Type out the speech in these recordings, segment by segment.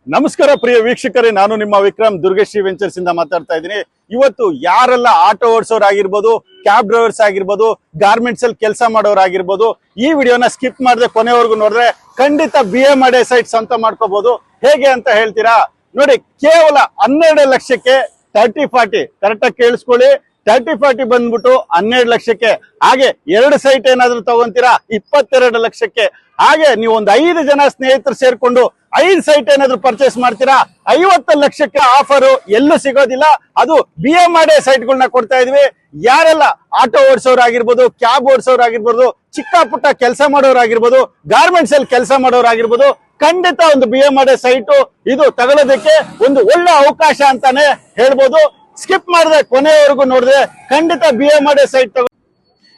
ನಮಸ್ಕಾರ ಪ್ರಿಯ ವೀಕ್ಷಕರೇ, ನಾನು ನಿಮ್ಮ ವಿಕ್ರಮ್ ದುರ್ಗಶ್ರೀ ವೆಂಚರ್ಸ್ ಇಂದ ಮಾತಾಡ್ತಾ ಇದ್ದೀನಿ. ಇವತ್ತು ಯಾರೆಲ್ಲ ಆಟೋ ಓಡಿಸೋರು ಆಗಿರ್ಬೋದು, ಕ್ಯಾಬ್ ಡ್ರೈವರ್ಸ್ ಆಗಿರ್ಬೋದು, ಗಾರ್ಮೆಂಟ್ಸ್ ಅಲ್ಲಿ ಕೆಲಸ ಮಾಡೋರು ಆಗಿರ್ಬೋದು, ಈ ವಿಡಿಯೋನ ಸ್ಕಿಪ್ ಮಾಡದೆ ಕೊನೆವರೆಗೂ ನೋಡಿದ್ರೆ ಖಂಡಿತ BMRDA ಸೈಟ್ ಸ್ವಂತ ಮಾಡ್ಕೋಬಹುದು. ಹೇಗೆ ಅಂತ ಹೇಳ್ತೀರಾ? ನೋಡಿ, ಕೇವಲ 12 ಲಕ್ಷಕ್ಕೆ 30-40 ಕರೆಕ್ಟಾಗಿ ಕೇಳಿಸ್ಕೊಳ್ಳಿ. 30-40 ಬಂದ್ಬಿಟ್ಟು 12 ಲಕ್ಷಕ್ಕೆ. ಹಾಗೆ 2 ಸೈಟ್ ಏನಾದ್ರು ತಗೊಂತೀರಾ 22 ಲಕ್ಷಕ್ಕೆ. ಹಾಗೆ ನೀವು ಒಂದು 5 ಜನ ಸ್ನೇಹಿತರು ಸೇರ್ಕೊಂಡು 5 ಸೈಟ್ ಏನಾದ್ರು ಪರ್ಚೇಸ್ ಮಾಡ್ತೀರಾ 50 ಲಕ್ಷಕ್ಕೆ. ಆಫರು ಎಲ್ಲೂ ಸಿಗೋದಿಲ್ಲ. ಅದು BMRDA ಸೈಟ್ಗಳನ್ನ ಕೊಡ್ತಾ ಇದೀವಿ. ಯಾರೆಲ್ಲ ಆಟೋ ಓಡಿಸೋರು ಆಗಿರ್ಬೋದು, ಕ್ಯಾಬ್ ಓಡಿಸೋರು ಆಗಿರ್ಬೋದು, ಚಿಕ್ಕ ಪುಟ್ಟ ಕೆಲಸ ಮಾಡೋರು ಆಗಿರ್ಬೋದು, ಗಾರ್ಮೆಂಟ್ಸ್ ಅಲ್ಲಿ ಕೆಲಸ ಮಾಡೋರು ಆಗಿರ್ಬೋದು, ಖಂಡಿತ ಒಂದು BMRDA ಸೈಟು ಇದು ತಗೊಳ್ಳೋದಕ್ಕೆ ಒಂದು ಒಳ್ಳೆ ಅವಕಾಶ ಅಂತಾನೆ ಹೇಳ್ಬೋದು. ಸ್ಕಿಪ್ ಮಾಡಿದ್ರೆ ಕೊನೆಯವರೆಗೂ ನೋಡಿದ್ರೆ ಖಂಡಿತ BMRDA ಸೈಟ್ ತಗೋ.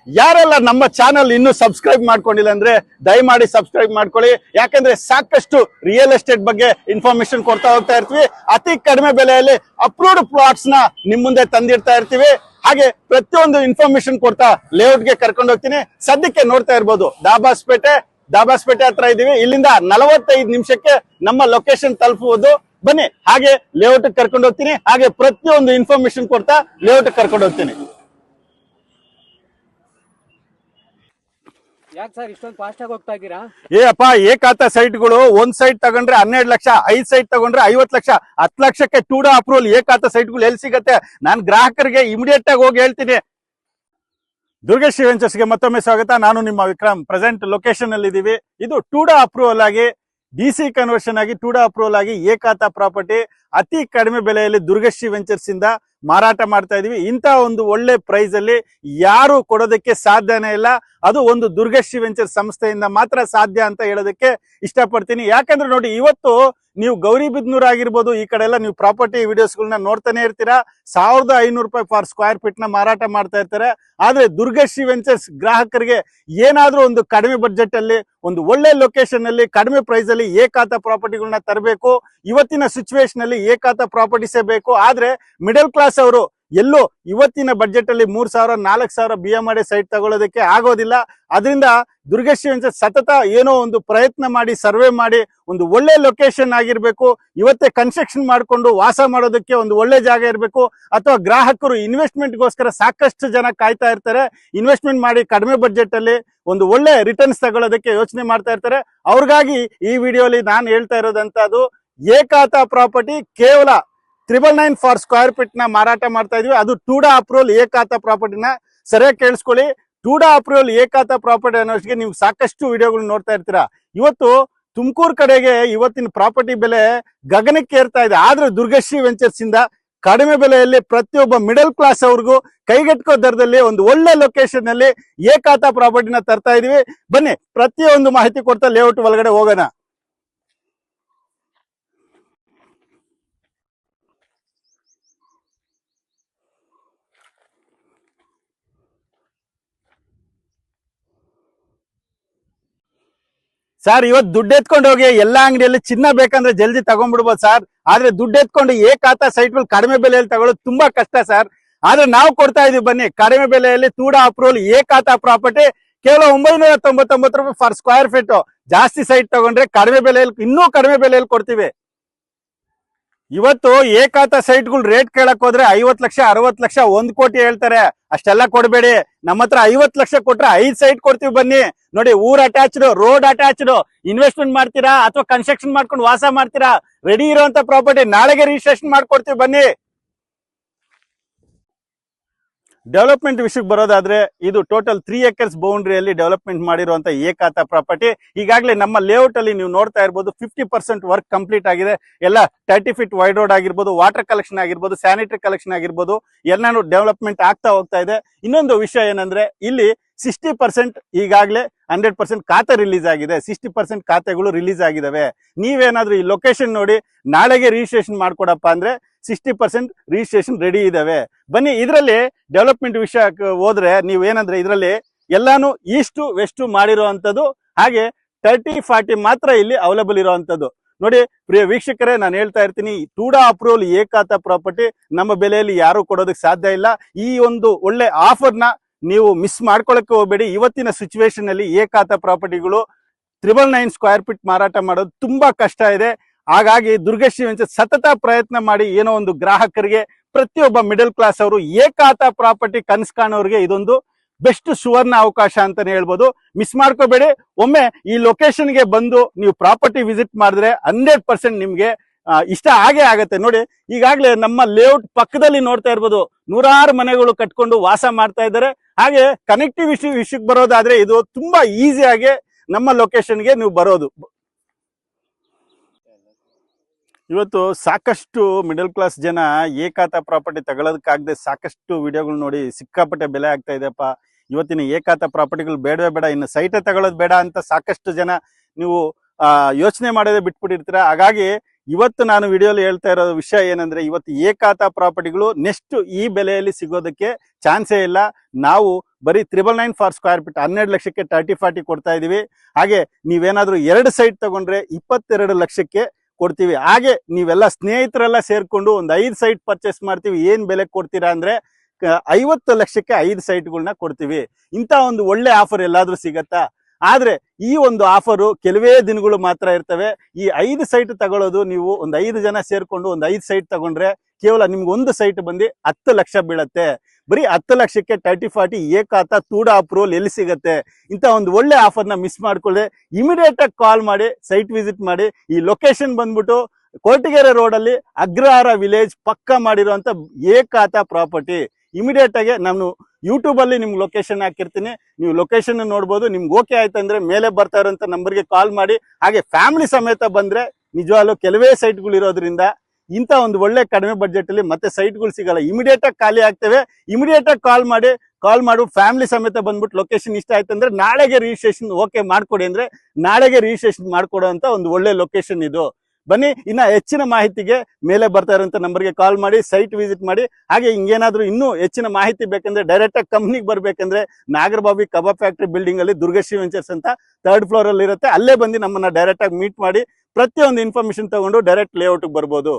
ಯಾರೆಲ್ಲ ನಮ್ಮ ಚಾನಲ್ ಇನ್ನೂ ಸಬ್ಸ್ಕ್ರೈಬ್ ಮಾಡ್ಕೊಂಡಿಲ್ಲ ಅಂದ್ರೆ ದಯಮಾಡಿ ಸಬ್ಸ್ಕ್ರೈಬ್ ಮಾಡ್ಕೊಳ್ಳಿ. ಯಾಕಂದ್ರೆ ಸಾಕಷ್ಟು ರಿಯಲ್ ಎಸ್ಟೇಟ್ ಬಗ್ಗೆ ಇನ್ಫಾರ್ಮೇಶನ್ ಕೊಡ್ತಾ ಹೋಗ್ತಾ ಇರ್ತೀವಿ. ಅತಿ ಕಡಿಮೆ ಬೆಲೆಯಲ್ಲಿ ಅಪ್ರೂವ್ಡ್ ಪ್ಲಾಟ್ಸ್ ನ ನಿಮ್ ಮುಂದೆ ತಂದಿಡ್ತಾ ಇರ್ತೀವಿ. ಹಾಗೆ ಪ್ರತಿಯೊಂದು ಇನ್ಫಾರ್ಮೇಶನ್ ಕೊಡ್ತಾ ಲೇಔಟ್ ಗೆ ಕರ್ಕೊಂಡು ಹೋಗ್ತೀನಿ. ಸದ್ಯಕ್ಕೆ ನೋಡ್ತಾ ಇರ್ಬೋದು, ದಾಬಾಸ್ಪೇಟೆ ಹತ್ರ ಇದೀವಿ. ಇಲ್ಲಿಂದ 45 ನಿಮಿಷಕ್ಕೆ ನಮ್ಮ ಲೊಕೇಶನ್ ತಲುಪಬಹುದು. ಬನ್ನಿ, ಹಾಗೆ ಲೇಔಟ್ ಕರ್ಕೊಂಡು ಹೋಗ್ತೀನಿ. ಹಾಗೆ ಪ್ರತಿಯೊಂದು ಇನ್ಫಾರ್ಮೇಶನ್ ಕೊಡ್ತಾ ಲೇಔಟ್ ಕರ್ಕೊಂಡು ಹೋಗ್ತೀನಿ. ಯಾಕೆ ಸರ್ ಇಷ್ಟೊಂದು ಫಾಸ್ಟ್ ಆಗಿ ಹೋಗ್ತಾ ಇದ್ದೀರಾ? ಅಪ್ಪ, ಏಕಾತ ಸೈಟ್ಗಳು ಒಂದ್ ಸೈಟ್ ತಗೊಂಡ್ರೆ 12 ಲಕ್ಷ, 5 ಸೈಟ್ ತಗೊಂಡ್ರೆ 50 ಲಕ್ಷ, 10 ಲಕ್ಷಕ್ಕೆ ಟೂಡಾ ಅಪ್ರೂವಲ್ ಏಕಾತ ಸೈಟ್ಗಳು ಎಲ್ಲಿ ಸಿಗತ್ತೆ? ನಾನ್ ಗ್ರಾಹಕರಿಗೆ ಇಮಿಡಿಯೇಟ್ ಆಗಿ ಹೋಗಿ ಹೇಳ್ತೀನಿ. ದುರ್ಗಶ್ರೀ ವೆಂಚರ್ಸ್ಗೆ ಮತ್ತೊಮ್ಮೆ ಸ್ವಾಗತ. ನಾನು ನಿಮ್ಮ ವಿಕ್ರಮ್. ಪ್ರೆಸೆಂಟ್ ಲೊಕೇಶನ್ ಅಲ್ಲಿ ಇದೀವಿ. ಇದು ಟೂಡಾ ಅಪ್ರೂವಲ್ ಆಗಿ DC ಕನ್ವರ್ಷನ್ ಆಗಿ ಟೂಡಾ ಅಪ್ರೂವಲ್ ಆಗಿ ಏಕಾತ ಪ್ರಾಪರ್ಟಿ ಅತಿ ಕಡಿಮೆ ಬೆಲೆಯಲ್ಲಿ ದುರ್ಗಶ್ರೀ ವೆಂಚರ್ಸ್ ಇಂದ ಮಾರಾಟ ಮಾಡ್ತಾ ಇದೀವಿ. ಇಂತ ಒಂದು ಒಳ್ಳೆ ಪ್ರೈಸ್ ಅಲ್ಲಿ ಯಾರು ಕೊಡೋದಕ್ಕೆ ಸಾಧ್ಯನೇ ಇಲ್ಲ. ಅದು ಒಂದು ದುರ್ಗಶ್ರೀ ವೆಂಚರ್ಸ್ ಸಂಸ್ಥೆಯಿಂದ ಮಾತ್ರ ಸಾಧ್ಯ ಅಂತ ಹೇಳೋದಕ್ಕೆ ಇಷ್ಟಪಡ್ತೀನಿ. ಯಾಕಂದ್ರೆ ನೋಡಿ, ಇವತ್ತು ನೀವು ಗೌರಿಬಿದನೂರು ಆಗಿರ್ಬೋದು, ಈ ಕಡೆ ಎಲ್ಲ ನೀವು ಪ್ರಾಪರ್ಟಿ ವಿಡಿಯೋಸ್ ಗಳನ್ನ ನೋಡ್ತಾನೆ ಇರ್ತೀರಾ. 1500 ರೂಪಾಯಿ ಫಾರ್ ಸ್ಕ್ವೇರ್ ಫೀಟ್ ನ ಮಾರಾಟ ಮಾಡ್ತಾ ಇರ್ತಾರೆ. ಆದ್ರೆ ದುರ್ಗಶ್ರೀ ವೆಂಚರ್ಸ್ ಗ್ರಾಹಕರಿಗೆ ಏನಾದ್ರೂ ಒಂದು ಕಡಿಮೆ ಬಡ್ಜೆಟ್ ಅಲ್ಲಿ, ಒಂದು ಒಳ್ಳೆ ಲೊಕೇಶನ್ ಅಲ್ಲಿ, ಕಡಿಮೆ ಪ್ರೈಸ್ ಅಲ್ಲಿ ಏಕಾತ ಪ್ರಾಪರ್ಟಿಗಳನ್ನ ತರಬೇಕು. ಇವತ್ತಿನ ಸಿಚುವೇಶನ್ ಅಲ್ಲಿ ಏಕಾತ ಪ್ರಾಪರ್ಟೀಸೇ ಬೇಕು. ಆದ್ರೆ ಮಿಡಲ್ ಕ್ಲಾಸ್ ಅವರು ಎಲ್ಲೋ ಇವತ್ತಿನ ಬಡ್ಜೆಟ್ ಅಲ್ಲಿ 3000-4000 BMRDA ಸೈಟ್ ತಗೊಳ್ಳೋದಕ್ಕೆ ಆಗೋದಿಲ್ಲ. ಅದರಿಂದ ದುರ್ಗಶ್ರೀ ವೆಂಚರ್ಸ್ ಸತತ ಏನೋ ಒಂದು ಪ್ರಯತ್ನ ಮಾಡಿ, ಸರ್ವೆ ಮಾಡಿ, ಒಂದು ಒಳ್ಳೆ ಲೊಕೇಶನ್ ಆಗಿರ್ಬೇಕು. ಇವತ್ತೇ ಕನ್ಸ್ಟ್ರಕ್ಷನ್ ಮಾಡ್ಕೊಂಡು ವಾಸ ಮಾಡೋದಕ್ಕೆ ಒಂದು ಒಳ್ಳೆ ಜಾಗ ಇರಬೇಕು. ಅಥವಾ ಗ್ರಾಹಕರು ಇನ್ವೆಸ್ಟ್ಮೆಂಟ್ ಗೋಸ್ಕರ ಸಾಕಷ್ಟು ಜನ ಕಾಯ್ತಾ ಇರ್ತಾರೆ. ಇನ್ವೆಸ್ಟ್ಮೆಂಟ್ ಮಾಡಿ ಕಡಿಮೆ ಬಡ್ಜೆಟ್ ಅಲ್ಲಿ ಒಂದು ಒಳ್ಳೆ ರಿಟರ್ನ್ಸ್ ತಗೊಳ್ಳೋದಕ್ಕೆ ಯೋಚನೆ ಮಾಡ್ತಾ ಇರ್ತಾರೆ. ಅವ್ರಿಗಾಗಿ ಈ ವಿಡಿಯೋಲಿ ನಾನು ಹೇಳ್ತಾ ಇರೋದಂತದ್ದು ಏಕಾತ ಪ್ರಾಪರ್ಟಿ ಕೇವಲ 999 ಫಾರ್ ಸ್ಕ್ವೇರ್ ಫೀಟ್ ನ ಮಾರಾಟ ಮಾಡ್ತಾ ಇದೀವಿ. ಅದು ಟೂಡಾ ಅಪ್ರೂವಲ್ ಏಕಾತ ಪ್ರಾಪರ್ಟಿನ. ಸರಿಯಾಗಿ ಕೇಳಿಸ್ಕೊಳ್ಳಿ, ಟೂಡಾ ಅಪ್ರೂವಲ್ ಏಕಾತ ಪ್ರಾಪರ್ಟಿ ಅನ್ನೋಷ್ಟಿಗೆ ನೀವು ಸಾಕಷ್ಟು ವಿಡಿಯೋಗಳು ನೋಡ್ತಾ ಇರ್ತೀರಾ. ಇವತ್ತು ತುಮಕೂರು ಕಡೆಗೆ ಇವತ್ತಿನ ಪ್ರಾಪರ್ಟಿ ಬೆಲೆ ಗಗನಕ್ಕೆ ಏರ್ತಾ ಇದೆ. ಆದ್ರೆ ದುರ್ಗಶ್ರೀ ವೆಂಚರ್ಸ್ ಇಂದ ಕಡಿಮೆ ಬೆಲೆಯಲ್ಲಿ ಪ್ರತಿಯೊಬ್ಬ ಮಿಡಲ್ ಕ್ಲಾಸ್ ಅವ್ರಿಗೂ ಕೈಗೆಟ್ಕೋ ದರದಲ್ಲಿ ಒಂದು ಒಳ್ಳೆ ಲೊಕೇಶನ್ ಅಲ್ಲಿ ಏಕಾತ ಪ್ರಾಪರ್ಟಿನ ತರ್ತಾ ಇದೀವಿ. ಬನ್ನಿ, ಪ್ರತಿಯೊಂದು ಮಾಹಿತಿ ಕೊಡ್ತಾ ಲೇಔಟ್ ಒಳಗಡೆ ಹೋಗೋಣ. ಸರ್, ಇವತ್ತು ದುಡ್ಡು ಎತ್ಕೊಂಡು ಹೋಗಿ ಎಲ್ಲಾ ಅಂಗಡಿಯಲ್ಲಿ ಚಿನ್ನ ಬೇಕಂದ್ರೆ ಜಲ್ದಿ ತಗೊಂಡ್ಬಿಡ್ಬೋದು ಸರ್. ಆದ್ರೆ ದುಡ್ಡು ಎತ್ಕೊಂಡು ಏಕಾತ ಸೈಟ್ಗಳು ಕಡಿಮೆ ಬೆಲೆಯಲ್ಲಿ ತಗೊಳ್ಳೋದು ತುಂಬಾ ಕಷ್ಟ ಸರ್. ಆದ್ರೆ ನಾವು ಕೊಡ್ತಾ ಇದೀವಿ. ಬನ್ನಿ, ಕಡಿಮೆ ಬೆಲೆಯಲ್ಲಿ ಟೂಡಾ ಅಪ್ರೂವಲ್ ಏಕಾತ ಪ್ರಾಪರ್ಟಿ ಕೇವಲ 999 ರೂಪಾಯಿ ಫಾರ್ ಸ್ಕ್ವೇರ್ ಫೀಟ್. ಜಾಸ್ತಿ ಸೈಟ್ ತಗೊಂಡ್ರೆ ಕಡಿಮೆ ಬೆಲೆಯಲ್ಲಿ, ಇನ್ನೂ ಕಡಿಮೆ ಬೆಲೆಯಲ್ಲಿ ಕೊಡ್ತೀವಿ. ಇವತ್ತು ಏಕಾತ ಸೈಟ್ಗಳು ರೇಟ್ ಕೇಳಕ್ ಹೋದ್ರೆ 50 ಲಕ್ಷ, 60 ಲಕ್ಷ, 1 ಕೋಟಿ ಹೇಳ್ತಾರೆ. ಅಷ್ಟೆಲ್ಲ ಕೊಡಬೇಡಿ. ನಮ್ಮ ಹತ್ರ 50 ಲಕ್ಷ ಕೊಟ್ರೆ 5 ಸೈಟ್ ಕೊಡ್ತೀವಿ. ಬನ್ನಿ ನೋಡಿ, ಊರ್ ಅಟ್ಯಾಚ್ಡ್, ರೋಡ್ ಅಟ್ಯಾಚ್ಡ್, ಇನ್ವೆಸ್ಟ್ಮೆಂಟ್ ಮಾಡ್ತೀರಾ ಅಥವಾ ಕನ್ಸ್ಟ್ರಕ್ಷನ್ ಮಾಡ್ಕೊಂಡು ವಾಸ ಮಾಡ್ತೀರಾ, ರೆಡಿ ಇರುವಂತ ಪ್ರಾಪರ್ಟಿ ನಾಳೆಗೆ ರಿಜಿಸ್ಟ್ರೇಷನ್ ಮಾಡ್ಕೊಡ್ತೀವಿ. ಬನ್ನಿ. ಡೆವಲಪ್ಮೆಂಟ್ ವಿಷಯಕ್ಕೆ ಬರೋದಾದ್ರೆ ಇದು ಟೋಟಲ್ 3 ಎಕರ್ಸ್ ಬೌಂಡ್ರಿಯಲ್ಲಿ ಡೆವಲಪ್ಮೆಂಟ್ ಮಾಡಿರುವಂತ ಏಕಾತ ಪ್ರಾಪರ್ಟಿ. ಈಗಾಗಲೇ ನಮ್ಮ ಲೇಔಟ್ ಅಲ್ಲಿ ನೀವು ನೋಡ್ತಾ ಇರ್ಬೋದು, 50% ವರ್ಕ್ ಕಂಪ್ಲೀಟ್ ಆಗಿದೆ. ಎಲ್ಲ 30 ಫೀಟ್ ವೈಡ್ ರೋಡ್ ಆಗಿರ್ಬೋದು, ವಾಟರ್ ಕಲೆಕ್ಷನ್ ಆಗಿರ್ಬೋದು, ಸ್ಯಾನಿಟರಿ ಕಲೆಕ್ಷನ್ ಆಗಿರ್ಬೋದು, ಎಲ್ಲಾನು ಡೆವಲಪ್ಮೆಂಟ್ ಆಗ್ತಾ ಹೋಗ್ತಾ ಇದೆ. ಇನ್ನೊಂದು ವಿಷಯ ಏನಂದ್ರೆ, ಇಲ್ಲಿ 60% ಈಗಾಗಲೇ 100% ಖಾತೆ ರಿಲೀಸ್ ಆಗಿದೆ. 60% ಖಾತೆಗಳು ರಿಲೀಸ್ ಆಗಿದಾವೆ. ನೀವೇನಾದ್ರೂ ಈ ಲೊಕೇಶನ್ ನೋಡಿ ನಾಳೆಗೆ ರಿಜಿಸ್ಟ್ರೇಷನ್ ಮಾಡ್ಕೊಡಪ್ಪ ಅಂದ್ರೆ 60% ರಿಜಿಸ್ಟ್ರೇಷನ್ ರೆಡಿ ಇದಾವೆ. ಬನ್ನಿ, ಇದರಲ್ಲಿ ಡೆವಲಪ್ಮೆಂಟ್ ವಿಷಯಕ್ಕೆ ಹೋದ್ರೆ ನೀವೇನಂದ್ರೆ ಇದರಲ್ಲಿ ಎಲ್ಲಾನು ಈಸ್ಟ್ ವೆಸ್ಟ್ ಮಾಡಿರುವಂತದ್ದು. ಹಾಗೆ 30-40 ಮಾತ್ರ ಇಲ್ಲಿ ಅವೈಲೇಬಲ್ ಇರುವಂತದ್ದು. ನೋಡಿ ಪ್ರಿಯ ವೀಕ್ಷಕರೇ, ನಾನು ಹೇಳ್ತಾ ಇರ್ತೀನಿ, ಟೂಡಾ ಅಪ್ರೂವಲ್ ಏಕಾತ ಪ್ರಾಪರ್ಟಿ ನಮ್ಮ ಬೆಲೆಯಲ್ಲಿ ಯಾರು ಕೊಡೋದಕ್ಕೆ ಸಾಧ್ಯ ಇಲ್ಲ. ಈ ಒಂದು ಒಳ್ಳೆ ಆಫರ್ನ ನೀವು ಮಿಸ್ ಮಾಡ್ಕೊಳ್ಳಕ್ಕೆ ಹೋಗಬೇಡಿ. ಇವತ್ತಿನ ಸಿಚುವೇಶನ್ ಅಲ್ಲಿ ಏಕಾತ ಪ್ರಾಪರ್ಟಿಗಳು 999 ಸ್ಕ್ವೇರ್ ಫೀಟ್ ಮಾರಾಟ ಮಾಡೋದು ತುಂಬಾ ಕಷ್ಟ ಇದೆ. ಹಾಗಾಗಿ ದುರ್ಗಶ್ರೀ ವೆಂಚರ್ಸ್ ಸತತ ಪ್ರಯತ್ನ ಮಾಡಿ ಏನೋ ಒಂದು ಗ್ರಾಹಕರಿಗೆ, ಪ್ರತಿಯೊಬ್ಬ ಮಿಡಲ್ ಕ್ಲಾಸ್ ಅವರು, ಏಕಾತ ಪ್ರಾಪರ್ಟಿ ಕನಸು ಕಾಣೋರಿಗೆ ಇದೊಂದು ಬೆಸ್ಟ್ ಸುವರ್ಣ ಅವಕಾಶ ಅಂತಾನೆ ಹೇಳ್ಬೋದು. ಮಿಸ್ ಮಾಡ್ಕೋಬೇಡಿ. ಒಮ್ಮೆ ಈ ಲೊಕೇಶನ್ಗೆ ಬಂದು ನೀವು ಪ್ರಾಪರ್ಟಿ ವಿಸಿಟ್ ಮಾಡಿದ್ರೆ 100% ನಿಮ್ಗೆ ಇಷ್ಟ ಆಗೇ ಆಗತ್ತೆ. ನೋಡಿ, ಈಗಾಗಲೇ ನಮ್ಮ ಲೇಔಟ್ ಪಕ್ಕದಲ್ಲಿ ನೋಡ್ತಾ ಇರ್ಬೋದು, ನೂರಾರು ಮನೆಗಳು ಕಟ್ಕೊಂಡು ವಾಸ ಮಾಡ್ತಾ ಇದ್ದಾರೆ. ಹಾಗೆ ಕನೆಕ್ಟಿವಿಟಿ ವಿಷಯಕ್ಕೆ ಬರೋದಾದ್ರೆ ಇದು ತುಂಬಾ ಈಸಿಯಾಗಿ ನಮ್ಮ ಲೊಕೇಶನ್ಗೆ ನೀವು ಬರೋದು. ಇವತ್ತು ಸಾಕಷ್ಟು ಮಿಡಲ್ ಕ್ಲಾಸ್ ಜನ ಏಕಾತ ಪ್ರಾಪರ್ಟಿ ತಗೊಳ್ಳೋದಕ್ಕಾಗದೆ ಸಾಕಷ್ಟು ವಿಡಿಯೋಗಳು ನೋಡಿ ಸಿಕ್ಕಾಪಟ್ಟೆ ಬೆಲೆ ಆಗ್ತಾ ಇದೆಯಪ್ಪ, ಇವತ್ತಿನ ಏಕಾತ ಪ್ರಾಪರ್ಟಿಗಳು ಬೇಡವೇ ಬೇಡ, ಇನ್ನು ಸೈಟೇ ತಗೊಳ್ಳೋದು ಬೇಡ ಅಂತ ಸಾಕಷ್ಟು ಜನ ನೀವು ಯೋಚನೆ ಮಾಡೋದೇ ಬಿಟ್ಬಿಟ್ಟಿರ್ತೀರ. ಹಾಗಾಗಿ ಇವತ್ತು ನಾನು ವಿಡಿಯೋಲಿ ಹೇಳ್ತಾ ಇರೋ ವಿಷಯ ಏನಂದ್ರೆ, ಇವತ್ತು ಏಕಾತ ಪ್ರಾಪರ್ಟಿಗಳು ನೆಕ್ಸ್ಟ್ ಈ ಬೆಲೆಯಲ್ಲಿ ಸಿಗೋದಕ್ಕೆ ಚಾನ್ಸೇ ಇಲ್ಲ. ನಾವು ಬರೀ 999 ಫಾರ್ ಸ್ಕ್ವೇರ್ ಫೀಟ್ 12 ಲಕ್ಷಕ್ಕೆ 30-40 ಕೊಡ್ತಾ ಇದೀವಿ. ಹಾಗೆ ನೀವೇನಾದ್ರೂ 2 ಸೈಟ್ ತಗೊಂಡ್ರೆ 22 ಲಕ್ಷಕ್ಕೆ ಕೊಡ್ತೀವಿ. ಹಾಗೆ ನೀವೆಲ್ಲ ಸ್ನೇಹಿತರೆಲ್ಲ ಸೇರ್ಕೊಂಡು ಒಂದು 5 ಸೈಟ್ ಪರ್ಚೇಸ್ ಮಾಡ್ತೀವಿ. ಏನ್ ಬೆಲೆ ಕೊಡ್ತೀರಾ ಅಂದ್ರೆ 50 ಲಕ್ಷಕ್ಕೆ 5 ಸೈಟ್ಗಳನ್ನ ಕೊಡ್ತೀವಿ. ಇಂಥ ಒಂದು ಒಳ್ಳೆ ಆಫರ್ ಎಲ್ಲಾದ್ರೂ ಸಿಗತ್ತಾ? ಆದ್ರೆ ಈ ಒಂದು ಆಫರು ಕೆಲವೇ ದಿನಗಳು ಮಾತ್ರ ಇರ್ತವೆ. ಈ 5 ಸೈಟ್ ತಗೊಳ್ಳೋದು, ನೀವು ಒಂದು 5 ಜನ ಸೇರ್ಕೊಂಡು ಒಂದು 5 ಸೈಟ್ ತಗೊಂಡ್ರೆ ಕೇವಲ ನಿಮ್ಗೆ ಒಂದು ಸೈಟ್ ಬಂದು 10 ಲಕ್ಷ ಬೀಳತ್ತೆ. ಬರೀ 10 ಲಕ್ಷಕ್ಕೆ 30-40 ಏಕಾತ ತೂಡ ಅಪ್ರೂವಲ್ ಎಲ್ಲಿ ಸಿಗತ್ತೆ? ಇಂಥ ಒಂದು ಒಳ್ಳೆ ಆಫರ್ನ ಮಿಸ್ ಮಾಡ್ಕೊಳ್ಳಿ. ಇಮಿಡಿಯೇಟ್ ಆಗಿ ಕಾಲ್ ಮಾಡಿ ಸೈಟ್ ವಿಸಿಟ್ ಮಾಡಿ. ಈ ಲೊಕೇಶನ್ ಬಂದ್ಬಿಟ್ಟು ಕೊರಟಗೆರೆ ರೋಡ್ ಅಲ್ಲಿ ಅಗ್ರಹಾರ ವಿಲೇಜ್ ಪಕ್ಕ ಮಾಡಿರುವಂತ ಏಕಾತ ಪ್ರಾಪರ್ಟಿ. ಇಮಿಡಿಯೇಟ್ ಆಗಿ ನಾನು ಯೂಟ್ಯೂಬ್ ಅಲ್ಲಿ ನಿಮ್ಗೆ ಲೊಕೇಶನ್ ಹಾಕಿರ್ತೀನಿ, ನೀವು ಲೊಕೇಶನ್ ನೋಡ್ಬೋದು. ನಿಮ್ಗೆ ಓಕೆ ಆಯ್ತು ಅಂದ್ರೆ ಮೇಲೆ ಬರ್ತಾ ಇರೋಂಥ ನಂಬರ್ಗೆ ಕಾಲ್ ಮಾಡಿ. ಹಾಗೆ ಫ್ಯಾಮಿಲಿ ಸಮೇತ ಬಂದ್ರೆ ನಿಜವಾಗ್ಲೂ ಕೆಲವೇ ಸೈಟ್ಗಳು ಇರೋದ್ರಿಂದ ಇಂಥ ಒಂದು ಒಳ್ಳೆ ಕಡಿಮೆ ಬಡ್ಜೆಟ್ ಅಲ್ಲಿ ಮತ್ತೆ ಸೈಟ್ಗಳು ಸಿಗಲ್ಲ, ಇಮಿಡಿಯೇಟ್ ಆಗಿ ಖಾಲಿ ಆಗ್ತವೆ. ಇಮಿಡಿಯೇಟ್ ಆಗಿ ಕಾಲ್ ಮಾಡು ಫ್ಯಾಮಿಲಿ ಸಮೇತ ಬಂದ್ಬಿಟ್ಟು ಲೊಕೇಶನ್ ಇಷ್ಟ ಆಯ್ತು ಅಂದ್ರೆ ನಾಳೆಗೆ ರಿಜಿಸ್ಟ್ರೇಷನ್ ಓಕೆ ಮಾಡ್ಕೊಡಿ ಅಂದ್ರೆ ನಾಳೆಗೆ ರಿಜಿಸ್ಟ್ರೇಷನ್ ಮಾಡ್ಕೊಡೋ ಅಂತ ಒಂದು ಒಳ್ಳೆ ಲೊಕೇಶನ್ ಇದು. ಬನ್ನಿ, ಇನ್ನ ಹೆಚ್ಚಿನ ಮಾಹಿತಿಗೆ ಮೇಲೆ ಬರ್ತಾ ಇರೋಂಥ ನಂಬರ್ಗೆ ಕಾಲ್ ಮಾಡಿ ಸೈಟ್ ವಿಸಿಟ್ ಮಾಡಿ. ಹಾಗೆ ಹಿಂಗೇನಾದ್ರೂ ಇನ್ನೂ ಹೆಚ್ಚಿನ ಮಾಹಿತಿ ಬೇಕಂದ್ರೆ ಡೈರೆಕ್ಟ್ ಆಗಿ ಕಂಪ್ನಿಗೆ ಬರ್ಬೇಕಂದ್ರೆ ನಾಗರಬಾವಿ ಕಬಾಬ್ ಫ್ಯಾಕ್ಟ್ರಿ ಬಿಲ್ಡಿಂಗ್ ಅಲ್ಲಿ ದುರ್ಗಶ್ರೀ ವೆಂಚರ್ಸ್ ಅಂತ 3rd ಫ್ಲೋರ್ ಅಲ್ಲಿ ಇರುತ್ತೆ. ಅಲ್ಲೇ ಬಂದು ನಮ್ಮನ್ನ ಡೈರೆಕ್ಟ್ ಆಗಿ ಮೀಟ್ ಮಾಡಿ ಪ್ರತಿಯೊಂದು ಇನ್ಫಾರ್ಮೇಶನ್ ತಗೊಂಡು ಡೈರೆಕ್ಟ್ ಲೇಔಟ್ ಬರ್ಬೋದು.